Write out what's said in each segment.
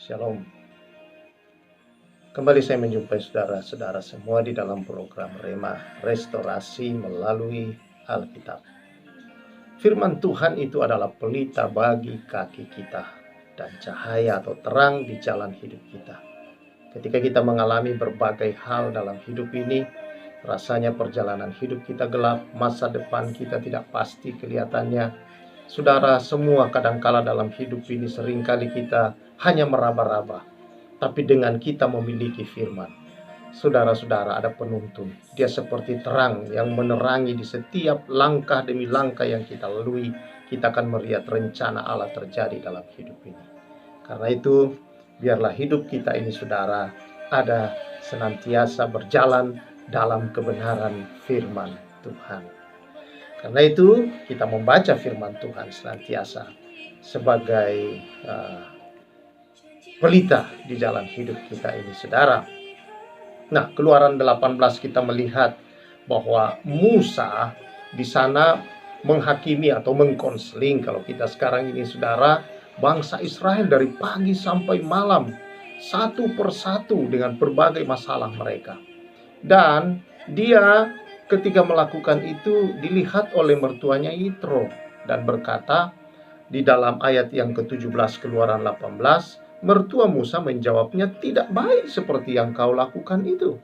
Shalom. Kembali saya menjumpai saudara-saudara semua di dalam program Rema Restorasi melalui Alkitab. Firman Tuhan itu adalah pelita bagi kaki kita dan cahaya atau terang di jalan hidup kita. Ketika kita mengalami berbagai hal dalam hidup ini, rasanya perjalanan hidup kita gelap, masa depan kita tidak pasti kelihatannya. Saudara, semua kadangkala dalam hidup ini seringkali kita hanya meraba-raba. Tapi dengan kita memiliki firman, saudara-saudara, ada penuntun. Dia seperti terang yang menerangi di setiap langkah demi langkah yang kita lalui. Kita akan melihat rencana Allah terjadi dalam hidup ini. Karena itu, biarlah hidup kita ini, saudara, ada senantiasa berjalan dalam kebenaran firman Tuhan. Karena itu, kita membaca firman Tuhan senantiasa sebagai pelita di jalan hidup kita ini, saudara. Nah, Keluaran 18 kita melihat bahwa Musa di sana menghakimi atau mengkonseling, kalau kita sekarang ini, saudara, bangsa Israel dari pagi sampai malam, satu persatu dengan berbagai masalah mereka. Dan dia ketika melakukan itu dilihat oleh mertuanya Yitro dan berkata di dalam ayat yang ke-17 Keluaran 18, mertua Musa menjawabnya, tidak baik seperti yang kau lakukan itu.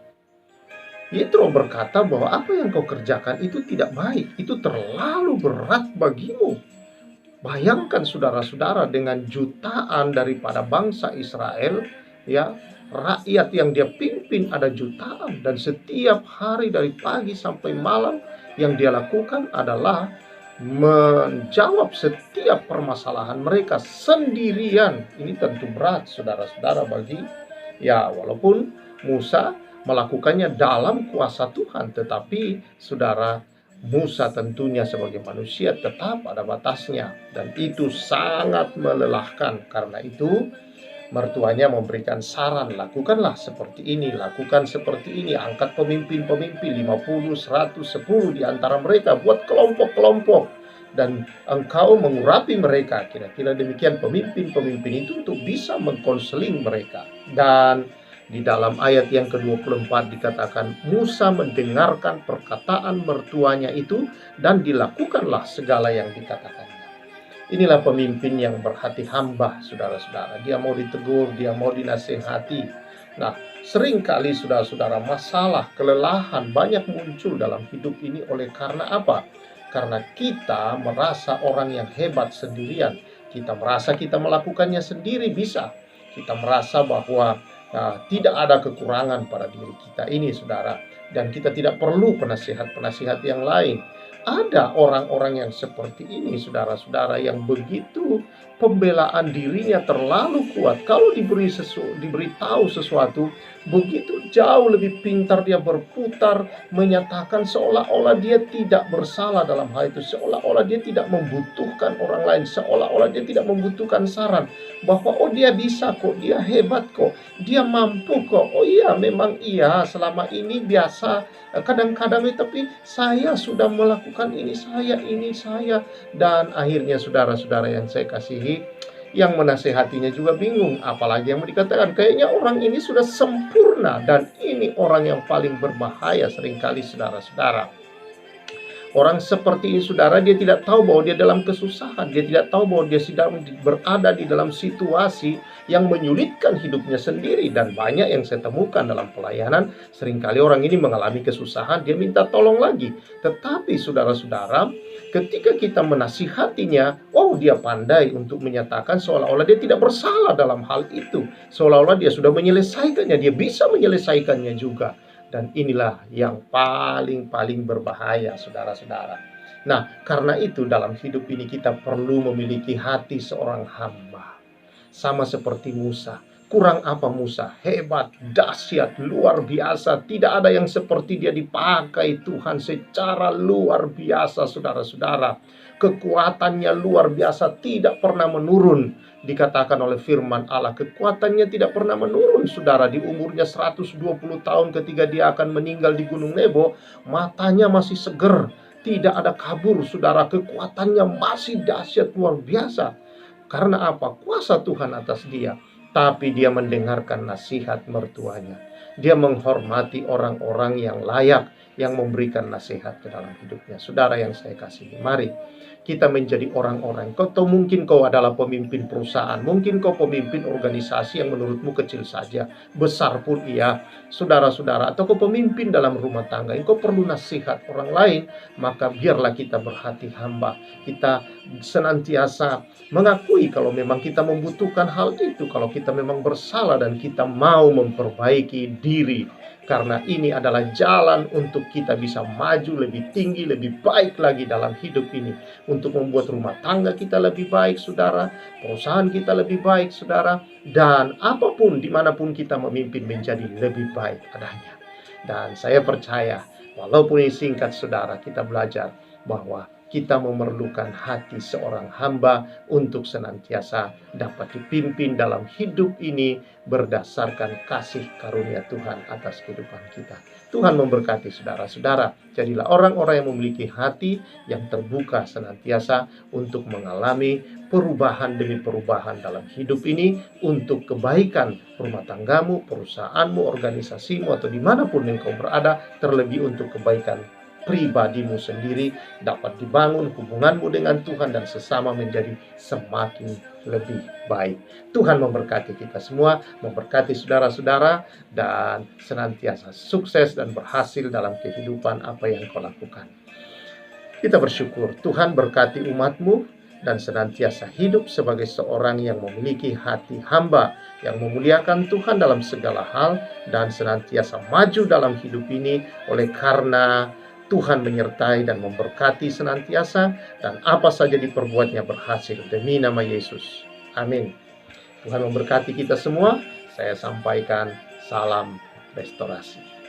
Yitro berkata bahwa apa yang kau kerjakan itu tidak baik, itu terlalu berat bagimu. Bayangkan saudara-saudara, dengan jutaan daripada bangsa Israel, ya, rakyat yang dia pimpin ada jutaan, dan setiap hari dari pagi sampai malam yang dia lakukan adalah menjawab setiap permasalahan mereka sendirian. Ini tentu berat, saudara-saudara, bagi, ya, walaupun Musa melakukannya dalam kuasa Tuhan, tetapi saudara, Musa tentunya sebagai manusia tetap ada batasnya, dan itu sangat melelahkan. Karena itu mertuanya memberikan saran, lakukanlah seperti ini, lakukan seperti ini, angkat pemimpin-pemimpin 50, 100, 10 di antara mereka, buat kelompok-kelompok, dan engkau mengurapi mereka. Kira-kira demikian pemimpin-pemimpin itu untuk bisa mengkonseling mereka. Dan di dalam ayat yang ke-24 dikatakan, Musa mendengarkan perkataan mertuanya itu dan dilakukanlah segala yang dikatakannya. Inilah pemimpin yang berhati hamba, saudara-saudara. Dia mau ditegur, dia mau dinasihati. Nah, seringkali saudara-saudara, masalah, kelelahan banyak muncul dalam hidup ini oleh karena apa? Karena kita merasa orang yang hebat sendirian. Kita merasa kita melakukannya sendiri bisa. Kita merasa bahwa tidak ada kekurangan pada diri kita ini, saudara. Dan kita tidak perlu penasihat-penasihat yang lain. Ada orang-orang yang seperti ini, saudara-saudara, yang begitu pembelaan dirinya terlalu kuat. Kalau diberitahu sesuatu, begitu jauh lebih pintar dia berputar, menyatakan seolah-olah dia tidak bersalah dalam hal itu, seolah-olah dia tidak membutuhkan orang lain, seolah-olah dia tidak membutuhkan saran, bahwa oh dia bisa kok, dia hebat kok, dia mampu kok, oh iya memang iya, selama ini biasa kadang-kadang, tapi saya sudah melakukan ini, saya. Dan akhirnya saudara-saudara yang saya kasihi, yang menasehatinya juga bingung, apalagi yang mau dikatakan, kayaknya orang ini sudah sempurna. Dan ini orang yang paling berbahaya seringkali, saudara-saudara. Orang seperti ini, saudara, dia tidak tahu bahwa dia dalam kesusahan. Dia tidak tahu bahwa dia sedang berada di dalam situasi yang menyulitkan hidupnya sendiri. Dan banyak yang saya temukan dalam pelayanan, seringkali orang ini mengalami kesusahan, dia minta tolong lagi. Tetapi saudara-saudara, ketika kita menasihatinya, oh dia pandai untuk menyatakan seolah-olah dia tidak bersalah dalam hal itu. Seolah-olah dia sudah menyelesaikannya, dia bisa menyelesaikannya juga. Dan inilah yang paling berbahaya, saudara-saudara. Nah, karena itu dalam hidup ini kita perlu memiliki hati seorang hamba. Sama seperti Musa. Kurang apa Musa? Hebat, dahsyat, luar biasa. Tidak ada yang seperti dia, dipakai Tuhan secara luar biasa, saudara-saudara. Kekuatannya luar biasa, tidak pernah menurun. Dikatakan oleh firman Allah, kekuatannya tidak pernah menurun, saudara. Di umurnya 120 tahun ketika dia akan meninggal di Gunung Nebo, matanya masih seger, tidak ada kabur, saudara. Kekuatannya masih dahsyat, luar biasa. Karena apa? Kuasa Tuhan atas dia. tapi dia mendengarkan nasihat mertuanya. Dia menghormati orang-orang yang layak, yang memberikan nasihat ke dalam hidupnya. Saudara yang saya kasihi, mari kita menjadi orang-orang. Atau mungkin kau adalah pemimpin perusahaan, mungkin kau pemimpin organisasi yang menurutmu kecil saja, besar pun iya, saudara-saudara, atau kau pemimpin dalam rumah tangga, engkau perlu nasihat orang lain, maka biarlah kita berhati hamba, kita senantiasa mengakui kalau memang kita membutuhkan hal itu, kalau kita memang bersalah dan kita mau memperbaiki diri. Karena ini adalah jalan untuk kita bisa maju lebih tinggi, lebih baik lagi dalam hidup ini. Untuk membuat rumah tangga kita lebih baik, saudara. Perusahaan kita lebih baik, saudara. Dan apapun, dimanapun kita memimpin menjadi lebih baik adanya. Dan saya percaya, walaupun ini singkat, saudara, kita belajar bahwa kita memerlukan hati seorang hamba untuk senantiasa dapat dipimpin dalam hidup ini berdasarkan kasih karunia Tuhan atas kehidupan kita. Tuhan memberkati saudara-saudara. Jadilah orang-orang yang memiliki hati yang terbuka senantiasa untuk mengalami perubahan demi perubahan dalam hidup ini untuk kebaikan rumah tanggamu, perusahaanmu, organisasimu, atau dimanapun engkau berada, terlebih untuk kebaikan pribadimu sendiri, dapat dibangun hubunganmu dengan Tuhan dan sesama menjadi semakin lebih baik. Tuhan memberkati kita semua, memberkati saudara-saudara, dan senantiasa sukses dan berhasil dalam kehidupan apa yang kau lakukan. Kita bersyukur Tuhan berkati umatmu dan senantiasa hidup sebagai seorang yang memiliki hati hamba, yang memuliakan Tuhan dalam segala hal, dan senantiasa maju dalam hidup ini oleh karena Tuhan menyertai dan memberkati senantiasa, dan apa saja diperbuatnya berhasil demi nama Yesus. Amin. Tuhan memberkati kita semua. Saya sampaikan salam restorasi.